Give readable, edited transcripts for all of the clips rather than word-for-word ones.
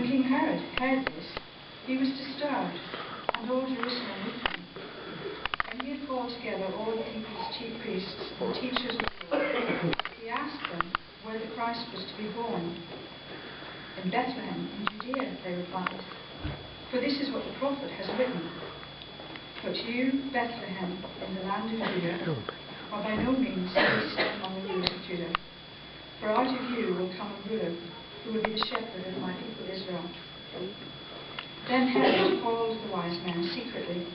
King Herod heard this, he was disturbed, and all Jerusalem with him. When he had called together all the people's chief priests and teachers of the law, he asked them where the Christ was to be born. In Bethlehem, in Judea, they replied, for this is what the prophet has written. But you, Bethlehem, in the land of Judah, are by no means least among the rulers of Judah. For out of you will come a ruler who will be the shepherd of my people Israel. Then Herod called the wise men secretly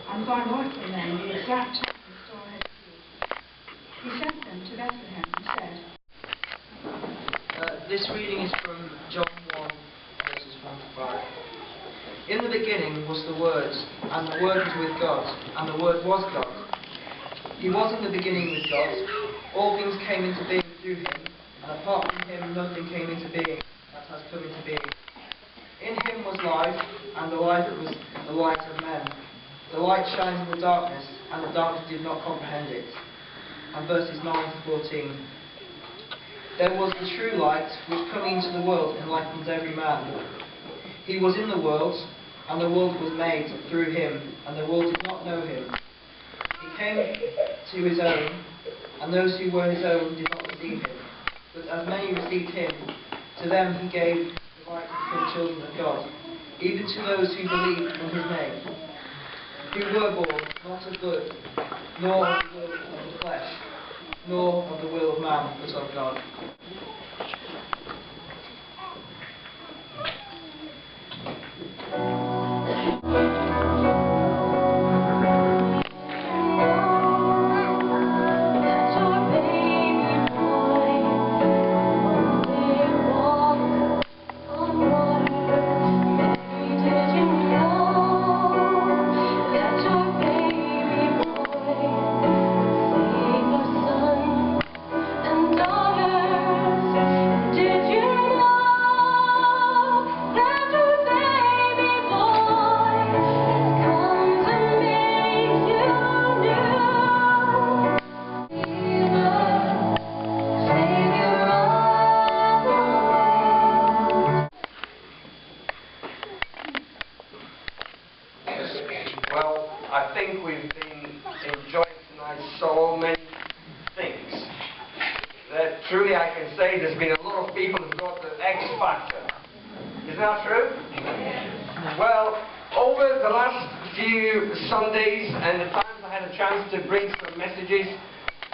and found out from them the exact time the star had appeared. He sent them to Bethlehem and said, this reading is from John 1, verses 1 to 5. In the beginning was the Word, and the Word was with God, and the Word was God. He was in the beginning with God. All things came into being through him, and apart from him nothing came into being that has come into being. In him was life, and the life was the light of men. The light shines in the darkness, and the darkness did not comprehend it. And verses 9 to 14. There was the true light, which coming into the world enlightens every man. He was in the world, and the world was made through him, and the world did not know him. He came to his own, and those who were his own did not receive him. But as many received him, to them he gave the right to become children of God, even to those who believe in his name, who were born not of blood, nor of the will of the flesh, nor of the will of man, but of God. I think we've been enjoying tonight so many things that truly I can say there's been a lot of people who've got the X factor. Isn't that true? Well, over the last few Sundays and the times I had a chance to bring some messages,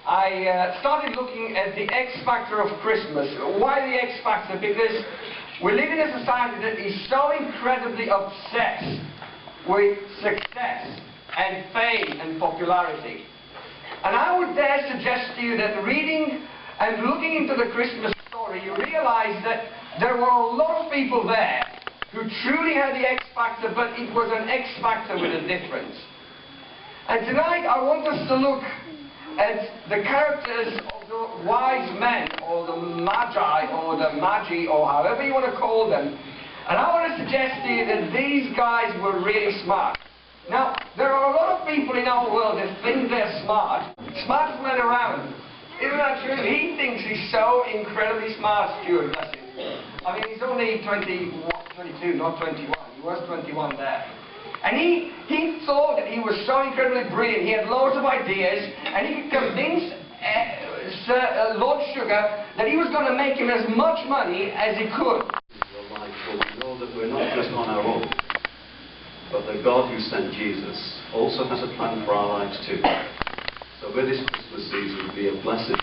I started looking at the X factor of Christmas. Why the X factor? Because we live in a society that is so incredibly obsessed with success and fame and popularity. And I would dare suggest to you that reading and looking into the Christmas story, you realize that there were a lot of people there who truly had the X factor, but it was an X factor with a difference. And tonight I want us to look at the characters of the wise men, or the magi, or the magi, or however you want to call them. And I want to suggest to you that these guys were really smart. Now, there are a lot of people in our world that think they're smart. Smartest man around. Isn't that true? He thinks he's so incredibly smart, Stuart, bless him. I mean, he's only 22, not 21. He was 21 there. And he thought that he was so incredibly brilliant. He had loads of ideas, and he could convince Lord Sugar that he was going to make him as much money as he could. We know that we're not just on our own, but the God who sent Jesus also has a plan for our lives too. So with this Christmas season, be a blessed time.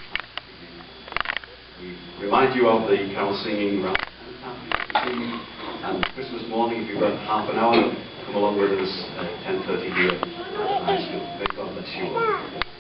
We remind you of the carol singing around and Christmas morning, if you've got half an hour, come along with us at 10:30 here. May God bless you all.